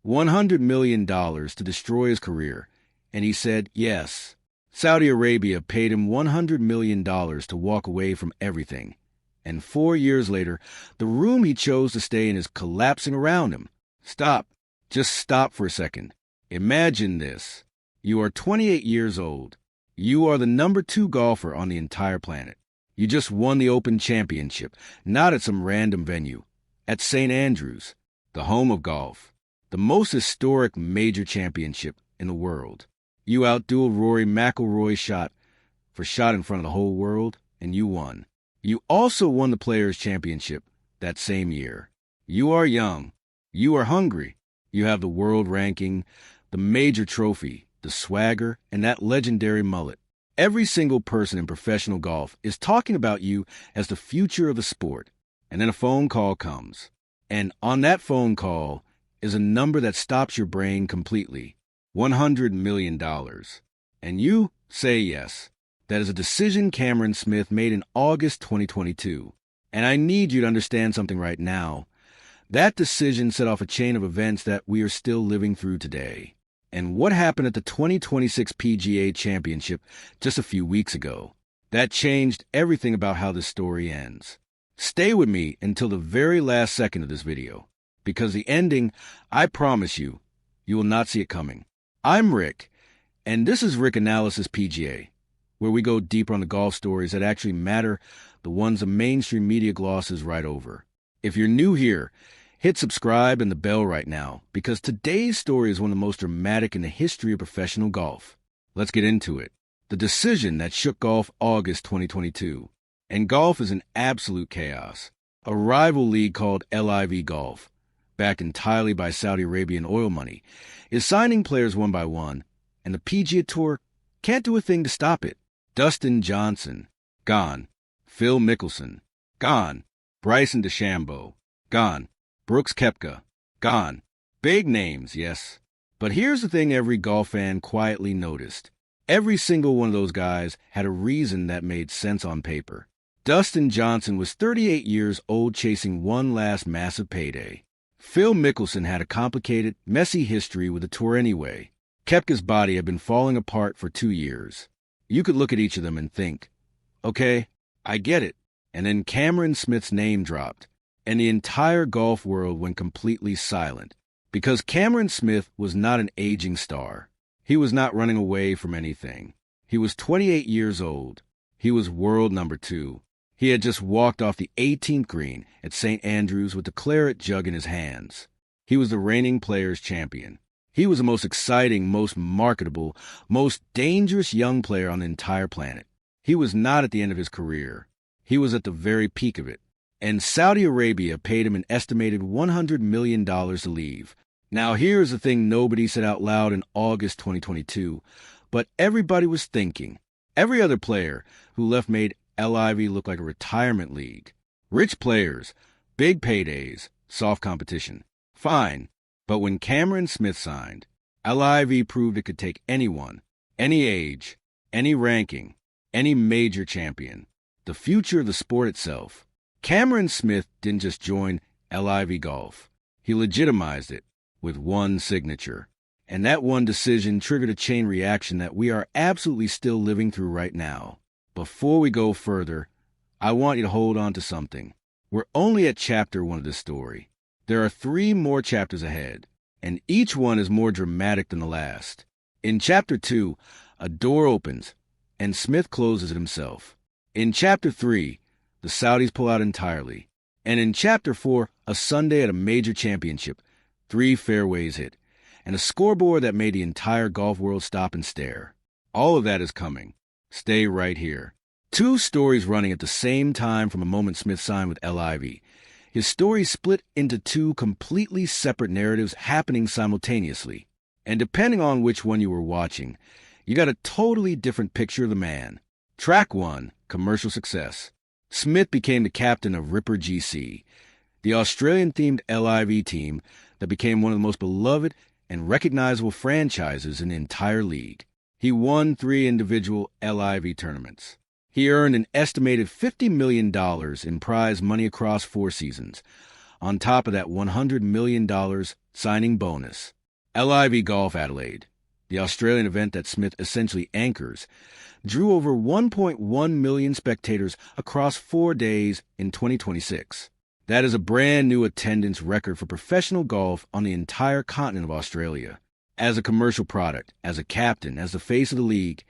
$100 million to destroy his career, and he said yes. Saudi Arabia paid him $100 million to walk away from everything. And 4 years later, the room he chose to stay in is collapsing around him. Stop. Just stop for a second. Imagine this. You are 28 years old. You are the number 2 golfer on the entire planet. You just won the Open Championship, not at some random venue. At St. Andrews, the home of golf, the most historic major championship in the world. You outdueled Rory McIlroy's shot in front of the whole world, and you won. You also won the Players' Championship that same year. You are young. You are hungry. You have the world ranking, the major trophy, the swagger, and that legendary mullet. Every single person in professional golf is talking about you as the future of the sport. And then a phone call comes. And on that phone call is a number that stops your brain completely. $100 million. And you say yes. That is a decision Cameron Smith made in August 2022. And I need you to understand something right now. That decision set off a chain of events that we are still living through today. And what happened at the 2026 PGA Championship just a few weeks ago? That changed everything about how this story ends. Stay with me until the very last second of this video, because the ending, I promise you, you will not see it coming. I'm Rick, and this is Rick Analysis PGA, where we go deeper on the golf stories that actually matter, the ones the mainstream media glosses right over. If you're new here, hit subscribe and the bell right now, because today's story is one of the most dramatic in the history of professional golf. Let's get into it. The decision that shook golf August 2022. And golf is in absolute chaos. A rival league called LIV Golf, backed entirely by Saudi Arabian oil money, is signing players one by one, and the PGA Tour can't do a thing to stop it. Dustin Johnson, gone. Phil Mickelson, gone. Bryson DeChambeau, gone. Brooks Koepka, gone. Big names, yes. But here's the thing every golf fan quietly noticed. Every single one of those guys had a reason that made sense on paper. Dustin Johnson was 38 years old chasing one last massive payday. Phil Mickelson had a complicated, messy history with the tour anyway. Koepka's body had been falling apart for 2 years. You could look at each of them and think, okay, I get it. And then Cameron Smith's name dropped, and the entire golf world went completely silent. Because Cameron Smith was not an aging star. He was not running away from anything. He was 28 years old. He was world number 2. He had just walked off the 18th green at St. Andrews with the claret jug in his hands. He was the reigning Players' Champion. He was the most exciting, most marketable, most dangerous young player on the entire planet. He was not at the end of his career. He was at the very peak of it. And Saudi Arabia paid him an estimated $100 million to leave. Now here's the thing nobody said out loud in August 2022, but everybody was thinking. Every other player who left made LIV look like a retirement league. Rich players, big paydays, soft competition. Fine. But when Cameron Smith signed, LIV proved it could take anyone, any age, any ranking, any major champion. The future of the sport itself. Cameron Smith didn't just join LIV Golf. He legitimized it with one signature. And that one decision triggered a chain reaction that we are absolutely still living through right now. Before we go further, I want you to hold on to something. We're only at chapter 1 of this story. There are 3 more chapters ahead, and each one is more dramatic than the last. In chapter 2, a door opens, and Smith closes it himself. In chapter 3, the Saudis pull out entirely. And in chapter 4, a Sunday at a major championship, 3 fairways hit, and a scoreboard that made the entire golf world stop and stare. All of that is coming. Stay right here. 2 stories running at the same time from a moment Smith signed with LIV. His story split into 2 completely separate narratives happening simultaneously. And depending on which one you were watching, you got a totally different picture of the man. Track 1, commercial success. Smith became the captain of Ripper GC, the Australian-themed LIV team that became one of the most beloved and recognizable franchises in the entire league. He won 3 individual LIV tournaments. He earned an estimated $50 million in prize money across 4 seasons, on top of that $100 million signing bonus. LIV Golf Adelaide, the Australian event that Smith essentially anchors, drew over 1.1 million spectators across 4 days in 2026. That is a brand new attendance record for professional golf on the entire continent of Australia. As a commercial product, as a captain, as the face of the league,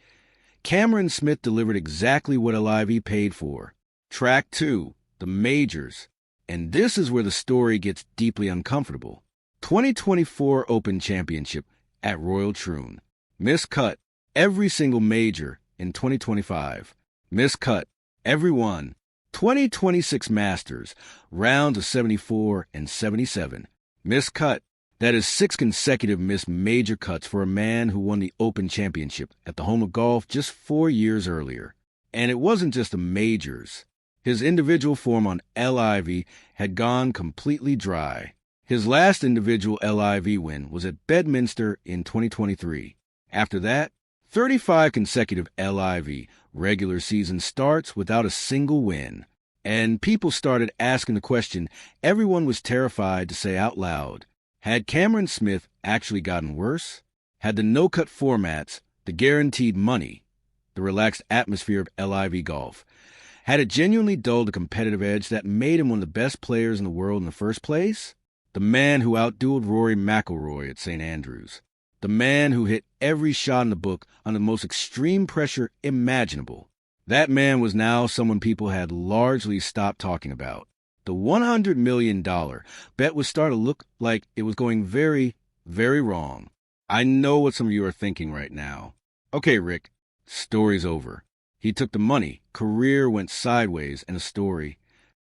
Cameron Smith delivered exactly what LIV paid for. Track 2, the majors. And this is where the story gets deeply uncomfortable. 2024 Open Championship at Royal Troon. Miscut every single major in 2025. Miscut every one. 2026 Masters, rounds of 74 and 77. Miscut. That is 6 consecutive missed major cuts for a man who won the Open Championship at the home of golf just 4 years earlier. And it wasn't just the majors. His individual form on LIV had gone completely dry. His last individual LIV win was at Bedminster in 2023. After that, 35 consecutive LIV regular season starts without a single win. And people started asking the question everyone was terrified to say out loud. Had Cameron Smith actually gotten worse? Had the no-cut formats, the guaranteed money, the relaxed atmosphere of LIV Golf, had it genuinely dulled the competitive edge that made him one of the best players in the world in the first place? The man who outdueled Rory McIlroy at St. Andrews. The man who hit every shot in the book under the most extreme pressure imaginable. That man was now someone people had largely stopped talking about. The $100 million bet was starting to look like it was going very, very wrong. I know what some of you are thinking right now. Okay, Rick, story's over. He took the money, career went sideways, and a story.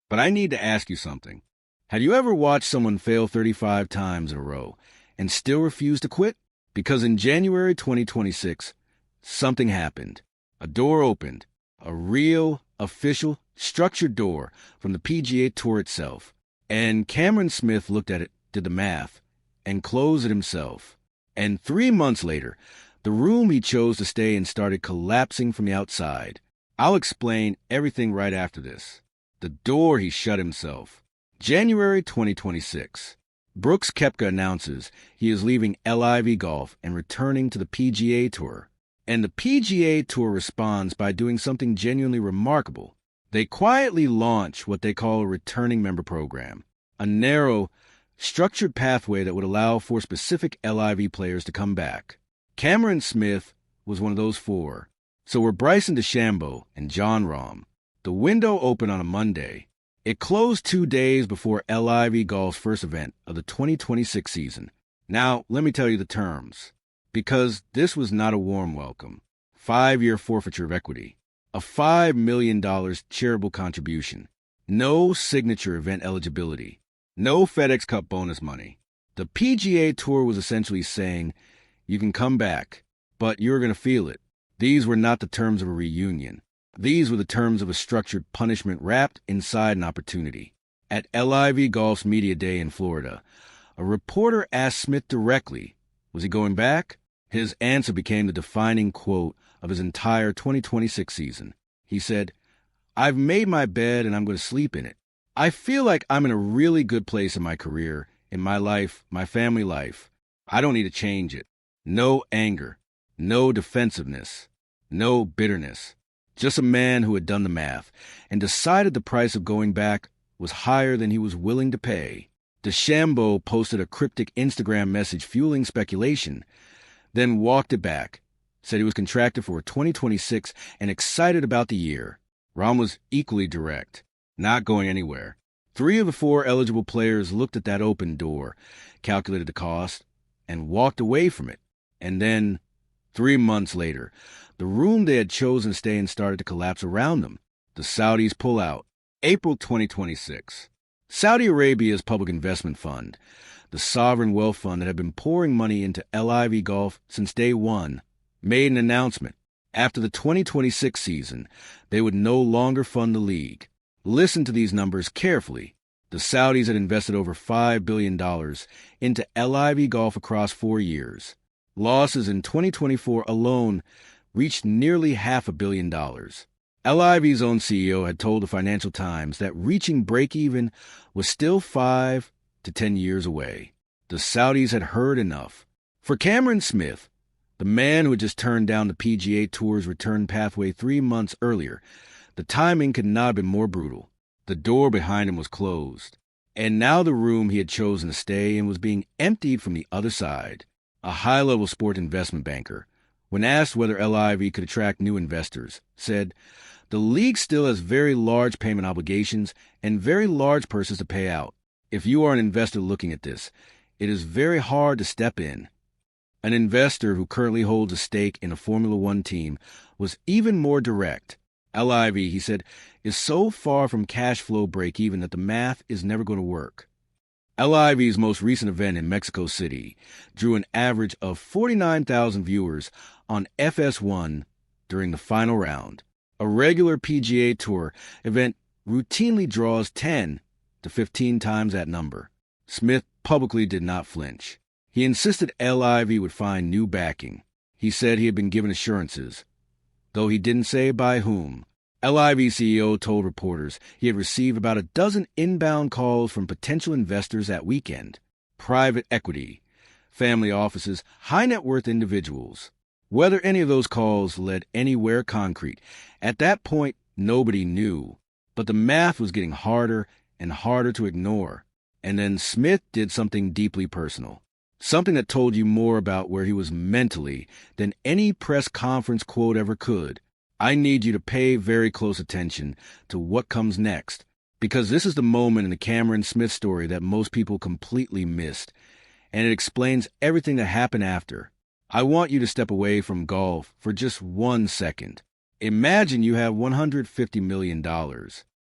But I need to ask you something. Have you ever watched someone fail 35 times in a row and still refuse to quit? Because in January 2026, something happened. A door opened. A real, official, structured door from the PGA Tour itself. And Cameron Smith looked at it, did the math, and closed it himself. And 3 months later, the room he chose to stay in started collapsing from the outside. I'll explain everything right after this. The door he shut himself. January 2026. Brooks Koepka announces he is leaving LIV Golf and returning to the PGA Tour. And the PGA Tour responds by doing something genuinely remarkable. They quietly launch what they call a returning member program, a narrow, structured pathway that would allow for specific LIV players to come back. Cameron Smith was one of those 4. So were Bryson DeChambeau and Jon Rahm. The window opened on a Monday. It closed 2 days before LIV Golf's first event of the 2026 season. Now, let me tell you the terms. Because this was not a warm welcome. 5-year forfeiture of equity. A $5 million charitable contribution. No signature event eligibility. No FedEx Cup bonus money. The PGA Tour was essentially saying, you can come back, but you're going to feel it. These were not the terms of a reunion. These were the terms of a structured punishment wrapped inside an opportunity. At LIV Golf's Media Day in Florida, a reporter asked Smith directly, was he going back? His answer became the defining quote of his entire 2026 season. He said, I've made my bed and I'm going to sleep in it. I feel like I'm in a really good place in my career, in my life, my family life. I don't need to change it. No anger, no defensiveness, no bitterness. Just a man who had done the math and decided the price of going back was higher than he was willing to pay. DeChambeau posted a cryptic Instagram message fueling speculation, then walked it back, said he was contracted for 2026 and excited about the year. Rahm was equally direct, not going anywhere. 3 of the 4 eligible players looked at that open door, calculated the cost, and walked away from it. And then, 3 months later, the room they had chosen to stay in started to collapse around them. The Saudis pull out. April 2026. Saudi Arabia's public investment fund, the sovereign wealth fund that had been pouring money into LIV Golf since day one, made an announcement. After the 2026 season, they would no longer fund the league. Listen to these numbers carefully. The Saudis had invested over $5 billion into LIV Golf across 4 years. Losses in 2024 alone reached nearly $500 million. LIV's own CEO had told the Financial Times that reaching break-even was still 5 to 10 years away. The Saudis had heard enough. For Cameron Smith, the man who had just turned down the PGA Tour's return pathway 3 months earlier, the timing could not have been more brutal. The door behind him was closed, and now the room he had chosen to stay in was being emptied from the other side. A high-level sport investment banker, when asked whether LIV could attract new investors, said, "The league still has very large payment obligations and very large purses to pay out. If you are an investor looking at this, it is very hard to step in." An investor who currently holds a stake in a Formula One team was even more direct. LIV, he said, is so far from cash flow break-even that the math is never going to work. LIV's most recent event in Mexico City drew an average of 49,000 viewers on FS1 during the final round. A regular PGA Tour event routinely draws 10 to 15 times that number. Smith publicly did not flinch. He insisted LIV would find new backing. He said he had been given assurances, though he didn't say by whom. LIV CEO told reporters he had received about a dozen inbound calls from potential investors that weekend. Private equity, family offices, high-net-worth individuals. Whether any of those calls led anywhere concrete, at that point, nobody knew. But the math was getting harder and harder to ignore. And then Smith did something deeply personal. Something that told you more about where he was mentally than any press conference quote ever could. "I need you to pay very close attention to what comes next, because this is the moment in the Cameron Smith story that most people completely missed, and it explains everything that happened after. I want you to step away from golf for just 1 second. Imagine you have $150 million.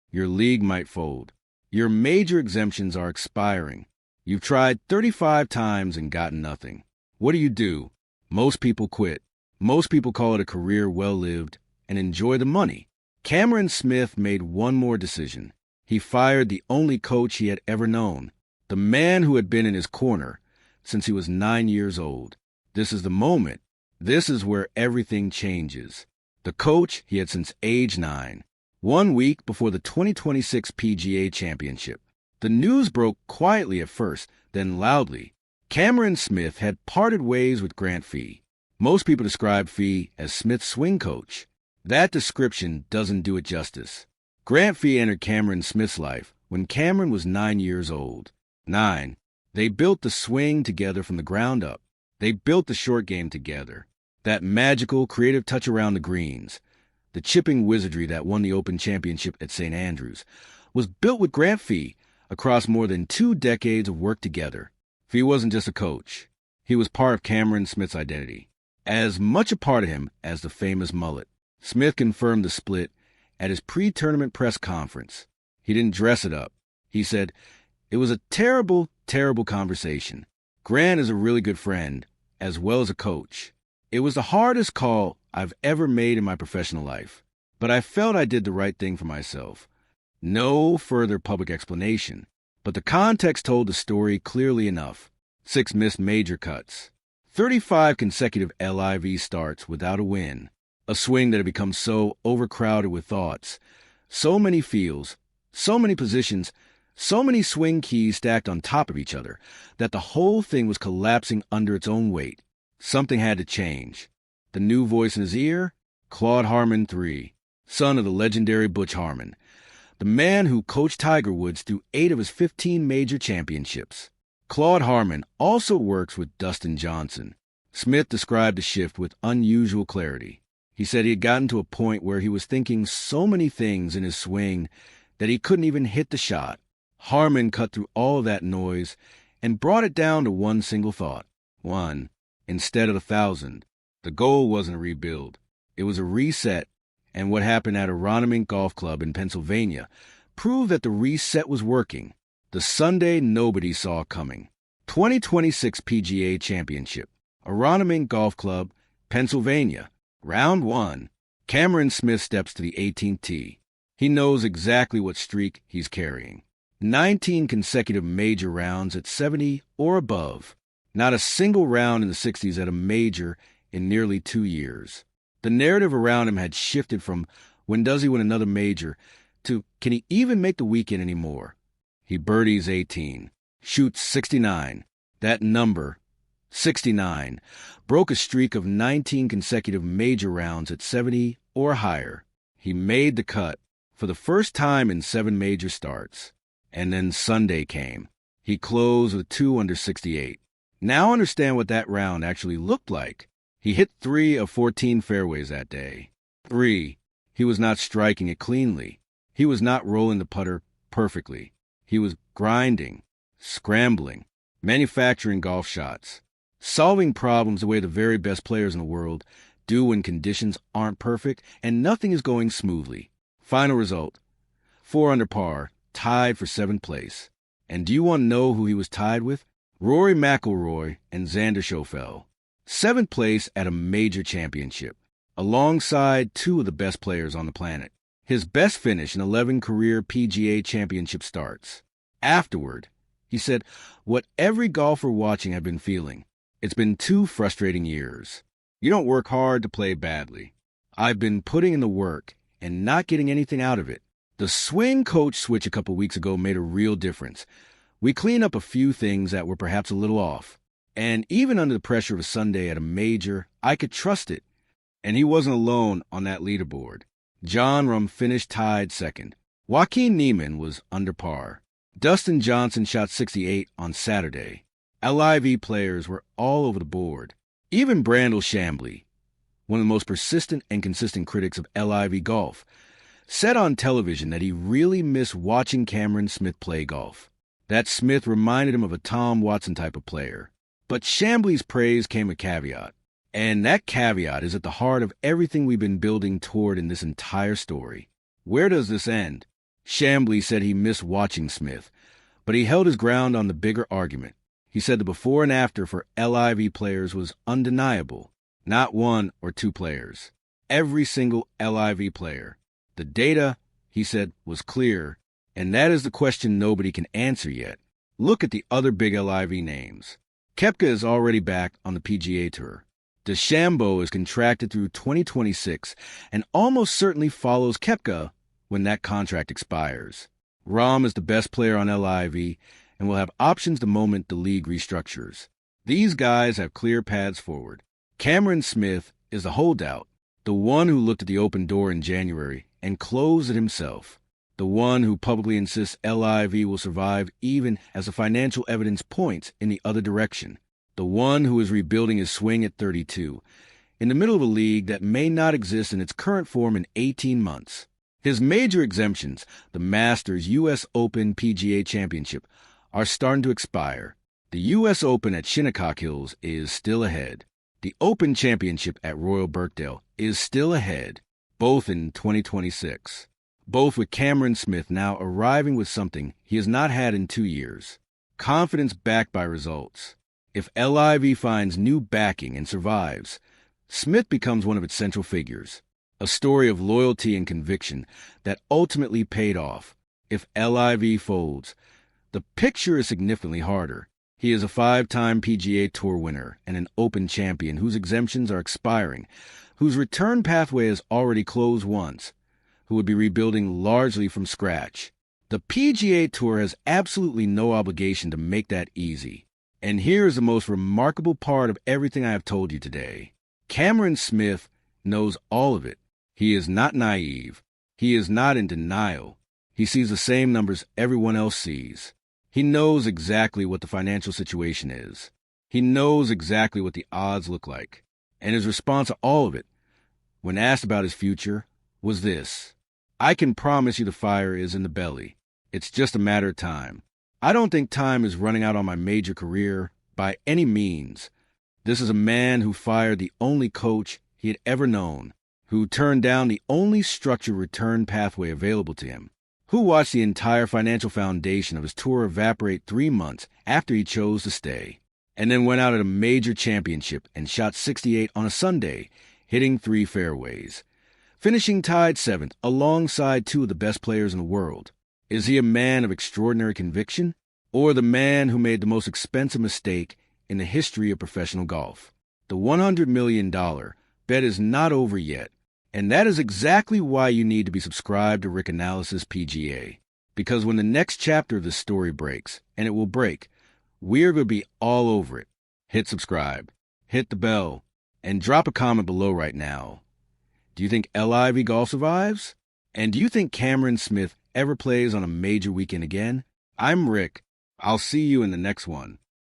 Your league might fold. Your major exemptions are expiring. You've tried 35 times and gotten nothing. What do? Most people quit. Most people call it a career well-lived and enjoy the money. Cameron Smith made one more decision. He fired the only coach he had ever known, the man who had been in his corner since he was 9 years old. This is the moment. This is where everything changes. The coach he had since age 9. 1 week before the 2026 PGA Championship. The news broke quietly at first, then loudly. Cameron Smith had parted ways with Grant Fee. Most people describe Fee as Smith's swing coach. That description doesn't do it justice. Grant Fee entered Cameron Smith's life when Cameron was 9 years old. 9. They built the swing together from the ground up. They built the short game together. That magical, creative touch around the greens, the chipping wizardry that won the Open Championship at St. Andrews, was built with Grant Fee across more than 2 decades of work together. Fee wasn't just a coach. He was part of Cameron Smith's identity, as much a part of him as the famous mullet. Smith confirmed the split at his pre-tournament press conference. He didn't dress it up. He said, "It was a terrible, terrible conversation. Grant is a really good friend, as well as a coach. It was the hardest call I've ever made in my professional life, but I felt I did the right thing for myself." No further public explanation, but the context told the story clearly enough. 6 missed major cuts. 35 consecutive LIV starts without a win. A swing that had become so overcrowded with thoughts. So many feels, so many positions, so many swing keys stacked on top of each other that the whole thing was collapsing under its own weight. Something had to change. The new voice in his ear? Claude Harmon III, son of the legendary Butch Harmon. The man who coached Tiger Woods through 8 of his 15 major championships. Claude Harmon also works with Dustin Johnson. Smith described the shift with unusual clarity. He said he had gotten to a point where he was thinking so many things in his swing that he couldn't even hit the shot. Harmon cut through all of that noise and brought it down to one single thought. 1 instead of 1,000. The goal wasn't a rebuild. It was a reset. And what happened at Aronimink Golf Club in Pennsylvania proved that the reset was working. The Sunday nobody saw coming. 2026 PGA Championship. Aronimink Golf Club, Pennsylvania. Round 1. Cameron Smith steps to the 18th tee. He knows exactly what streak he's carrying. 19 consecutive major rounds at 70 or above. Not a single round in the 60s at a major in nearly 2 years. The narrative around him had shifted from when does he win another major to can he even make the weekend anymore? He birdies 18, shoots 69. That number 69. Broke a streak of 19 consecutive major rounds at 70 or higher. He made the cut for the first time in 7 major starts. And then Sunday came. He closed with 2 under 68. Now understand what that round actually looked like. He hit 3 of 14 fairways that day. 3. He was not striking it cleanly. He was not rolling the putter perfectly. He was grinding, scrambling, manufacturing golf shots, solving problems the way the very best players in the world do when conditions aren't perfect and nothing is going smoothly. Final result, 4 under par, tied for 7th place. And do you want to know who he was tied with? Rory McIlroy and Xander Schauffele. 7th place at a major championship, alongside 2 of the best players on the planet. His best finish in 11 career PGA Championship starts. Afterward, he said, what every golfer watching had been feeling. It's been 2 frustrating years. You don't work hard to play badly. I've been putting in the work and not getting anything out of it. The swing coach switch a couple weeks ago made a real difference. We cleaned up a few things that were perhaps a little off. And even under the pressure of a Sunday at a major, I could trust it. And he wasn't alone on that leaderboard. Jon Rahm finished tied 2nd. Joaquin Niemann was under par. Dustin Johnson shot 68 on Saturday. LIV players were all over the board. Even Brandel Chambly, one of the most persistent and consistent critics of LIV Golf, said on television that he really missed watching Cameron Smith play golf. That Smith reminded him of a Tom Watson type of player. But Chambly's praise came with a caveat. And that caveat is at the heart of everything we've been building toward in this entire story. Where does this end? Chambly said he missed watching Smith, but he held his ground on the bigger argument. He said the before and after for LIV players was undeniable. Not 1 or 2 players. Every single LIV player. The data, he said, was clear, and that is the question nobody can answer yet. Look at the other big LIV names. Koepka is already back on the PGA Tour. DeChambeau is contracted through 2026 and almost certainly follows Koepka when that contract expires. Rahm is the best player on LIV and will have options the moment the league restructures. These guys have clear paths forward. Cameron Smith is the holdout, the one who looked at the open door in January and closed it himself, the one who publicly insists LIV will survive even as the financial evidence points in the other direction, the one who is rebuilding his swing at 32, in the middle of a league that may not exist in its current form in 18 months. His major exemptions, the Masters, U.S. Open, PGA Championship, are starting to expire. The U.S. Open at Shinnecock Hills is still ahead. The Open Championship at Royal Birkdale is still ahead, both in 2026. Both with Cameron Smith now arriving with something he has not had in 2 years. Confidence backed by results. If LIV finds new backing and survives, Smith becomes one of its central figures. A story of loyalty and conviction that ultimately paid off. If LIV folds, the picture is significantly harder. He is a 5-time PGA Tour winner and an Open champion whose exemptions are expiring, whose return pathway is already closed once, who would be rebuilding largely from scratch. The PGA Tour has absolutely no obligation to make that easy. And here is the most remarkable part of everything I have told you today. Cameron Smith knows all of it. He is not naive. He is not in denial. He sees the same numbers everyone else sees. He knows exactly what the financial situation is. He knows exactly what the odds look like. And his response to all of it, when asked about his future, was this: I can promise you the fire is in the belly. It's just a matter of time. I don't think time is running out on my major career by any means. This is a man who fired the only coach he had ever known, who turned down the only structured return pathway available to him, who watched the entire financial foundation of his tour evaporate 3 months after he chose to stay, and then went out at a major championship and shot 68 on a Sunday, hitting 3 fairways, finishing tied 7th alongside 2 of the best players in the world. Is he a man of extraordinary conviction, or the man who made the most expensive mistake in the history of professional golf? The $100 million bet is not over yet, and that is exactly why you need to be subscribed to Rick Analysis PGA. Because when the next chapter of this story breaks, and it will break, we're going to be all over it. hit subscribe, hit the bell, and drop a comment below right now. Do you think LIV Golf survives? And do you think Cameron Smith ever plays on a major weekend again? I'm Rick. I'll see you in the next one.